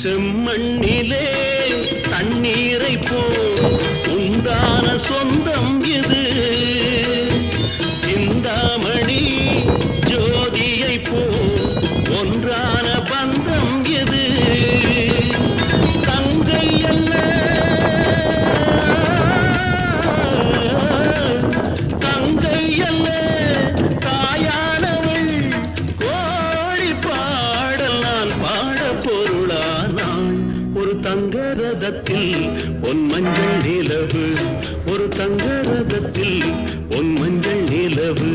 செம்மண்ணிலே தண்ணீரை போ உண்டான சொந்தம் இது சிந்தாமணி ஜோதியை போ ஒன்றான பந்தம் இது தங்கை அல்ல தங்கை அல்ல தாயானவள் கோழி பாடல் நான் பாட பொருளானாள் ஒரு தங்க ரதத்தில் பொன் மஞ்சள் நிலவு ஒரு தங்க ரதத்தில் பொன் மஞ்சள் நிலவு